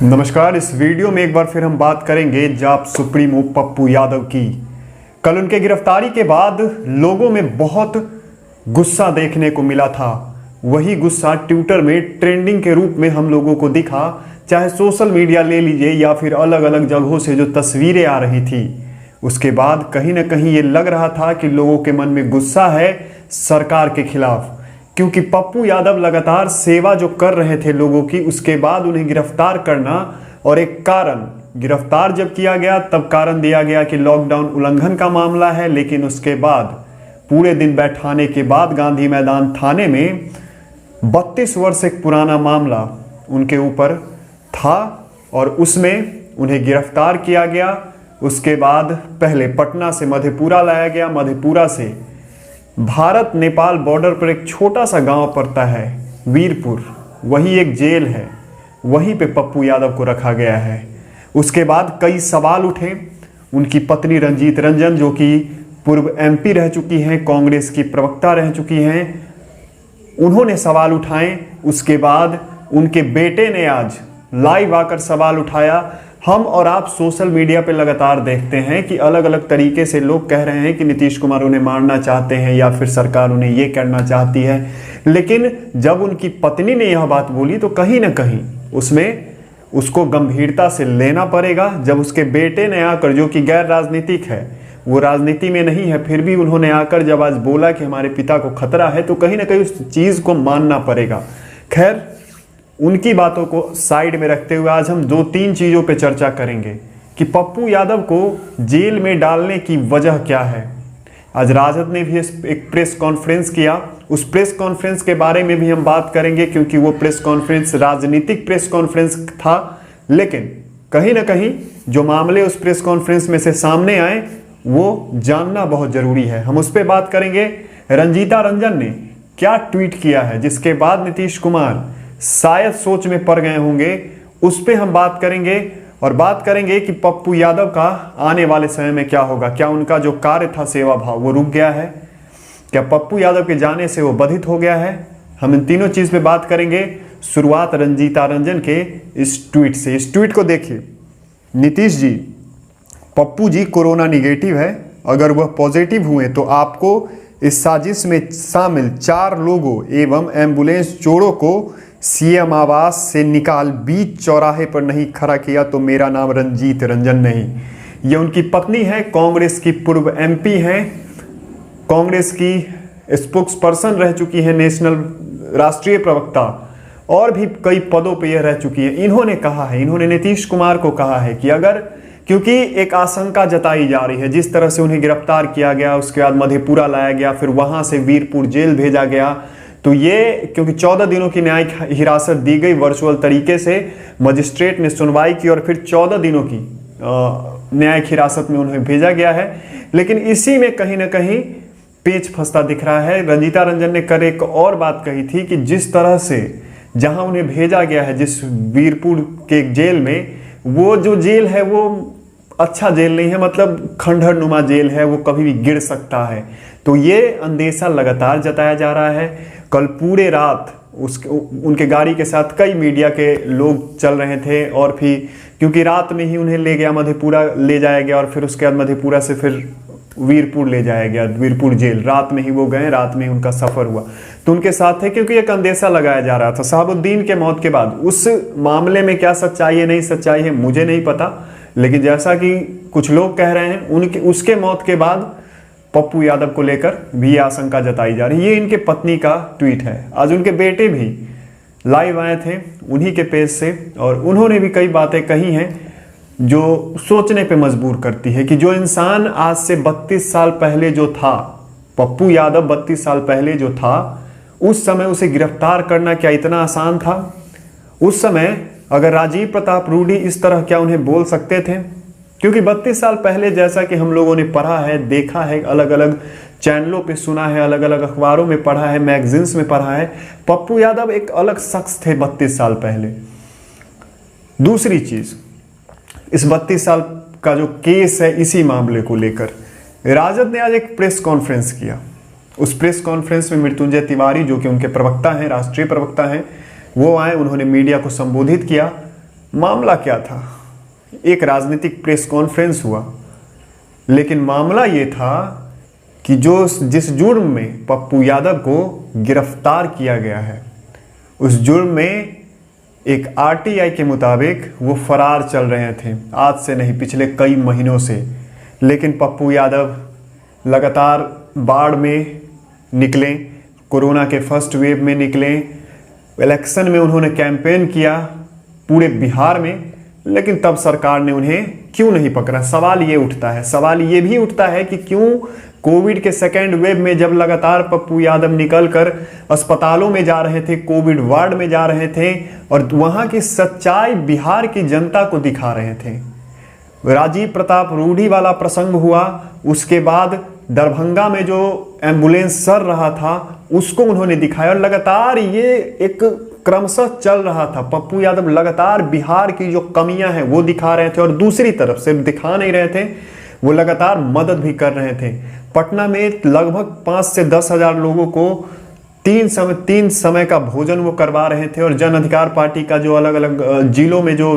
नमस्कार। इस वीडियो में एक बार फिर हम बात करेंगे जाप सुप्रीमो पप्पू यादव की। कल उनके गिरफ्तारी के बाद लोगों में बहुत गुस्सा देखने को मिला था। वही गुस्सा ट्विटर में ट्रेंडिंग के रूप में हम लोगों को दिखा, चाहे सोशल मीडिया ले लीजिए या फिर अलग अलग जगहों से जो तस्वीरें आ रही थी। उसके बाद कहीं ना कहीं ये लग रहा था कि लोगों के मन में गुस्सा है सरकार के खिलाफ, क्योंकि पप्पू यादव लगातार सेवा जो कर रहे थे लोगों की, उसके बाद उन्हें गिरफ्तार करना और एक कारण, गिरफ्तार जब किया गया तब कारण दिया गया कि लॉकडाउन उल्लंघन का मामला है, लेकिन उसके बाद पूरे दिन बैठाने के बाद गांधी मैदान थाने में 32 वर्ष एक पुराना मामला उनके ऊपर था और उसमें उन्हें गिरफ्तार किया गया। उसके बाद पहले पटना से मधेपुरा लाया गया, मधेपुरा से भारत नेपाल बॉर्डर पर एक छोटा सा गांव पड़ता है वीरपुर, वही एक जेल है, वहीं पे पप्पू यादव को रखा गया है। उसके बाद कई सवाल उठे। उनकी पत्नी रंजीत रंजन, जो कि पूर्व एमपी रह चुकी हैं, कांग्रेस की प्रवक्ता रह चुकी हैं, उन्होंने सवाल उठाए। उसके बाद उनके बेटे ने आज लाइव आकर सवाल उठाया। हम और आप सोशल मीडिया पे लगातार देखते हैं कि अलग अलग तरीके से लोग कह रहे हैं कि नीतीश कुमार उन्हें मारना चाहते हैं या फिर सरकार उन्हें ये करना चाहती है, लेकिन जब उनकी पत्नी ने यह बात बोली तो कहीं ना कहीं उसमें उसको गंभीरता से लेना पड़ेगा। जब उसके बेटे ने आकर, जो कि गैर राजनीतिक है, वो राजनीति में नहीं है, फिर भी उन्होंने आकर जब आज बोला कि हमारे पिता को खतरा है, तो कहीं ना कहीं उस चीज़ को मानना पड़ेगा। खैर, उनकी बातों को साइड में रखते हुए आज हम 2-3 चीज़ों पे चर्चा करेंगे कि पप्पू यादव को जेल में डालने की वजह क्या है। आज राजद ने भी एक प्रेस कॉन्फ्रेंस किया, उस प्रेस कॉन्फ्रेंस के बारे में भी हम बात करेंगे, क्योंकि वो प्रेस कॉन्फ्रेंस राजनीतिक प्रेस कॉन्फ्रेंस था, लेकिन कहीं ना कहीं जो मामले उस प्रेस कॉन्फ्रेंस में से सामने आए वो जानना बहुत ज़रूरी है। हम उस पर बात करेंगे। रंजीता रंजन ने क्या ट्वीट किया है जिसके बाद नीतीश कुमार शायद सोच में पड़ गए होंगे, उस पर हम बात करेंगे। और बात करेंगे कि पप्पू यादव का आने वाले समय में क्या होगा। क्या उनका जो कार्य था, सेवा भाव, वो रुक गया है? क्या पप्पू यादव के जाने से वो बाधित हो गया है? हम इन तीनों चीज़ पे बात करेंगे। शुरुआत रंजीता रंजन के इस ट्वीट से। इस ट्वीट को देखिए। नीतीश जी, पप्पू जी कोरोना निगेटिव है, अगर वह पॉजिटिव हुए तो आपको इस साजिश में शामिल 4 लोगों एवं एम्बुलेंस चोरों को सीएम आवास से निकाल बीच चौराहे पर नहीं खड़ा किया तो मेरा नाम रंजीत रंजन नहीं। ये उनकी पत्नी है, कांग्रेस की पूर्व एमपी हैं, कांग्रेस की स्पोक्स पर्सन रह चुकी है, नेशनल राष्ट्रीय प्रवक्ता, और भी कई पदों पे यह रह चुकी है। इन्होंने कहा है, इन्होंने नीतीश कुमार को कहा है कि अगर, क्योंकि एक आशंका जताई जा रही है, जिस तरह से उन्हें गिरफ्तार किया गया, उसके बाद मधेपुरा लाया गया, फिर वहां से वीरपुर जेल भेजा गया, तो ये क्योंकि 14 दिनों की न्यायिक हिरासत दी गई वर्चुअल तरीके से, मजिस्ट्रेट ने सुनवाई की और फिर 14 दिनों की न्यायिक हिरासत में उन्हें भेजा गया है। लेकिन इसी में कहीं ना कहीं पेच फंसता दिख रहा है। रंजीता रंजन ने कर एक और बात कही थी कि जिस तरह से जहां उन्हें भेजा गया है, जिस वीरपुर के जेल में, वो जो जेल है वो अच्छा जेल नहीं है, मतलब खंडहर नुमा जेल है, वो कभी भी गिर सकता है। तो ये अंदेशा लगातार जताया जा रहा है। कल पूरे रात उनके गाड़ी के साथ कई मीडिया के लोग चल रहे थे, और फिर क्योंकि रात में ही उन्हें ले गया, मधेपुरा ले जाया गया, और फिर उसके बाद मधेपुरा से फिर वीरपुर ले जाया गया, वीरपुर जेल। रात में ही वो गए, रात में ही उनका सफर हुआ, तो उनके साथ थे, क्योंकि एक अंदेशा लगाया जा रहा था शहाबुद्दीन के मौत के बाद। उस मामले में क्या सच्चाई है, नहीं सच्चाई है, मुझे नहीं पता, लेकिन जैसा कि कुछ लोग कह रहे हैं, उनके उसके मौत के बाद पप्पू यादव को लेकर भी आशंका जताई जा रही है। ये इनके पत्नी का ट्वीट है। आज उनके बेटे भी लाइव आए थे उन्हीं के पेज से, और उन्होंने भी कई बातें कही हैं जो सोचने पे मजबूर करती है कि जो इंसान आज से 32 साल पहले जो था, पप्पू यादव 32 साल पहले जो था, उस समय उसे गिरफ्तार करना क्या इतना आसान था? उस समय अगर राजीव प्रताप रूडी इस तरह क्या उन्हें बोल सकते थे? क्योंकि 32 साल पहले, जैसा कि हम लोगों ने पढ़ा है, देखा है, अलग अलग चैनलों पे सुना है, अलग अलग अखबारों में पढ़ा है, मैगजीन्स में पढ़ा है, पप्पू यादव एक अलग शख्स थे 32 साल पहले। दूसरी चीज, इस 32 साल का जो केस है, इसी मामले को लेकर राजद ने आज एक प्रेस कॉन्फ्रेंस किया। उस प्रेस कॉन्फ्रेंस में मृत्युंजय तिवारी, जो कि उनके प्रवक्ता हैं, राष्ट्रीय प्रवक्ता हैं, वो आए, उन्होंने मीडिया को संबोधित किया। मामला क्या था? एक राजनीतिक प्रेस कॉन्फ्रेंस हुआ, लेकिन मामला ये था कि जिस जुर्म में पप्पू यादव को गिरफ्तार किया गया है, उस जुर्म में एक आरटीआई के मुताबिक वो फरार चल रहे थे, आज से नहीं पिछले कई महीनों से। लेकिन पप्पू यादव लगातार बाढ़ में निकले, कोरोना के फर्स्ट वेव में निकले, इलेक्शन में उन्होंने कैंपेन किया पूरे बिहार में, लेकिन तब सरकार ने उन्हें क्यों नहीं पकड़ा? सवाल ये उठता है। सवाल ये भी उठता है कि क्यों कोविड के सेकेंड वेव में जब लगातार पप्पू यादव निकलकर अस्पतालों में जा रहे थे, कोविड वार्ड में जा रहे थे और वहां की सच्चाई बिहार की जनता को दिखा रहे थे। राजीव प्रताप रूढ़ी वाला प्रसंग हुआ, उसके बाद दरभंगा में जो एम्बुलेंस चल रहा था उसको उन्होंने दिखाया और लगातार ये एक क्रमशः चल रहा था। पप्पू यादव लगातार बिहार की जो कमियां हैं वो दिखा रहे थे और दूसरी तरफ सिर्फ दिखा नहीं रहे थे, वो लगातार मदद भी कर रहे थे। पटना में लगभग 5 से 10 हजार लोगों को तीन समय का भोजन वो करवा रहे थे और जन अधिकार पार्टी का जो अलग अलग जिलों में जो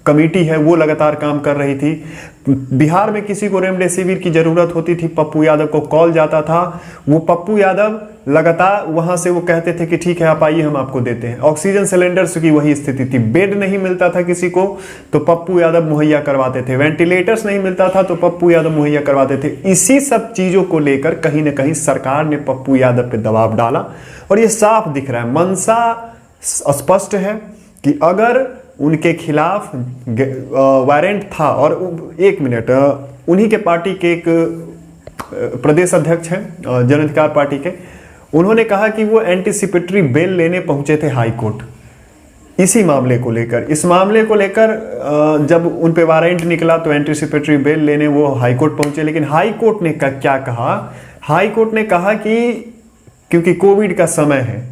कमेटी है वो लगातार काम कर रही थी। बिहार में किसी को रेमडेसिविर की जरूरत होती थी, पप्पू यादव को कॉल जाता था, वो पप्पू यादव लगातार वहां से वो कहते थे कि ठीक है आप आइए हम आपको देते हैं। ऑक्सीजन सिलेंडर्स की वही स्थिति थी, बेड नहीं मिलता था किसी को तो पप्पू यादव मुहैया करवाते थे, वेंटिलेटर्स नहीं मिलता था तो पप्पू यादव मुहैया करवाते थे। इसी सब चीजों को लेकर कहीं ना कहीं सरकार ने पप्पू यादव पे दबाव डाला और ये साफ दिख रहा है, मंशा स्पष्ट है कि अगर उनके खिलाफ वारंट था। और एक मिनट, उन्हीं के पार्टी के एक प्रदेश अध्यक्ष हैं जन अधिकार पार्टी के, उन्होंने कहा कि वो एंटीसिपेटरी बेल लेने पहुंचे थे हाई कोर्ट इसी मामले को लेकर। इस मामले को लेकर जब उन पे वारंट निकला तो एंटीसिपेटरी बेल लेने वो हाई कोर्ट पहुंचे। लेकिन हाई कोर्ट ने क्या कहा? हाई कोर्ट ने कहा कि क्योंकि कोविड का समय है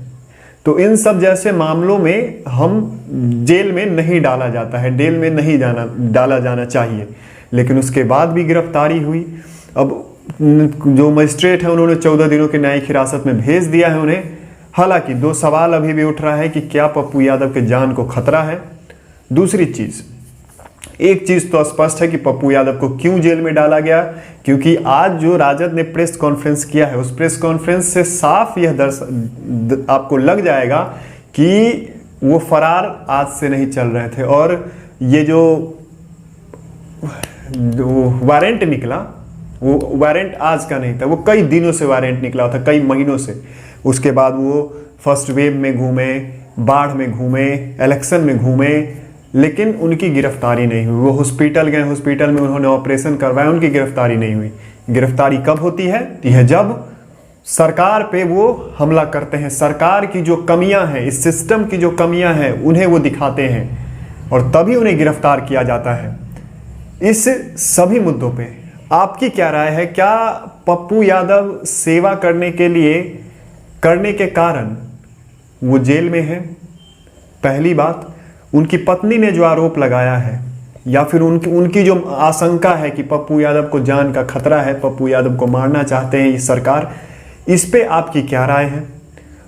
तो इन सब जैसे मामलों में हम जेल में नहीं डाला जाता है, जेल में नहीं डाला जाना चाहिए। लेकिन उसके बाद भी गिरफ्तारी हुई। अब जो मजिस्ट्रेट है उन्होंने 14 दिनों की न्यायिक हिरासत में भेज दिया है उन्हें। हालांकि 2 सवाल अभी भी उठ रहा है कि क्या पप्पू यादव के जान को खतरा है। दूसरी चीज, एक चीज तो स्पष्ट है कि पप्पू यादव को क्यों जेल में डाला गया, क्योंकि आज जो राजद ने प्रेस कॉन्फ्रेंस किया है उस प्रेस कॉन्फ्रेंस से साफ यह आपको लग जाएगा कि वो फरार आज से नहीं चल रहे थे। और ये जो वारंट निकला वो वारंट आज का नहीं था, वो कई दिनों से वारंट निकला था, कई महीनों से। उसके बाद वो फर्स्ट वेव में घूमे, बाढ़ में घूमे, इलेक्शन में घूमे, लेकिन उनकी गिरफ्तारी नहीं हुई। वो हॉस्पिटल गए, हॉस्पिटल में उन्होंने ऑपरेशन करवाया, उनकी गिरफ्तारी नहीं हुई। गिरफ्तारी कब होती है? यह जब सरकार पे वो हमला करते हैं, सरकार की जो कमियां हैं, इस सिस्टम की जो कमियां हैं उन्हें वो दिखाते हैं और तभी उन्हें गिरफ्तार किया जाता है। इस सभी मुद्दों पे आपकी क्या राय है? क्या पप्पू यादव सेवा करने के कारण वो जेल में है? पहली बात, उनकी पत्नी ने जो आरोप लगाया है या फिर उनकी जो आशंका है कि पप्पू यादव को जान का खतरा है, पप्पू यादव को मारना चाहते हैं ये सरकार, इस पे आपकी क्या राय है?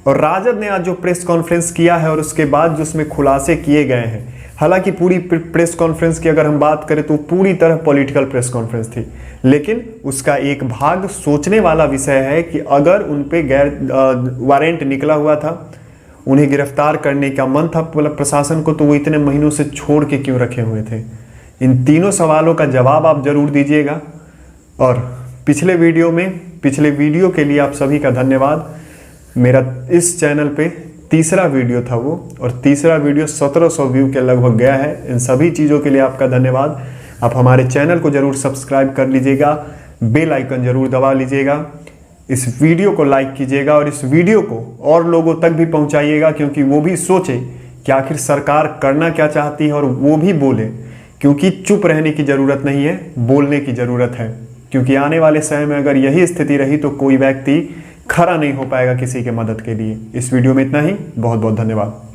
और राजद ने आज जो प्रेस कॉन्फ्रेंस किया है और उसके बाद जो उसमें खुलासे किए गए हैं, हालांकि पूरी प्रेस कॉन्फ्रेंस की अगर हम बात करें तो पूरी तरह पॉलिटिकल प्रेस कॉन्फ्रेंस थी, लेकिन उसका एक भाग सोचने वाला विषय है कि अगर उन पे वारंट निकला हुआ था, उन्हें गिरफ्तार करने का मन था प्रशासन को, तो वो इतने महीनों से छोड़ के क्यों रखे हुए थे? इन तीनों सवालों का जवाब आप जरूर दीजिएगा। और पिछले वीडियो के लिए आप सभी का धन्यवाद। मेरा इस चैनल पे तीसरा वीडियो था वो, और तीसरा वीडियो 1700 व्यू के लगभग गया है। इन सभी चीज़ों के लिए आपका धन्यवाद। आप हमारे चैनल को जरूर सब्सक्राइब कर लीजिएगा, बेल आइकन जरूर दबा लीजिएगा, इस वीडियो को लाइक कीजिएगा और इस वीडियो को और लोगों तक भी पहुंचाइएगा, क्योंकि वो भी सोचे कि आखिर सरकार करना क्या चाहती है और वो भी बोले, क्योंकि चुप रहने की ज़रूरत नहीं है, बोलने की ज़रूरत है। क्योंकि आने वाले समय में अगर यही स्थिति रही तो कोई व्यक्ति खड़ा नहीं हो पाएगा किसी के मदद के लिए। इस वीडियो में इतना ही, बहुत बहुत धन्यवाद।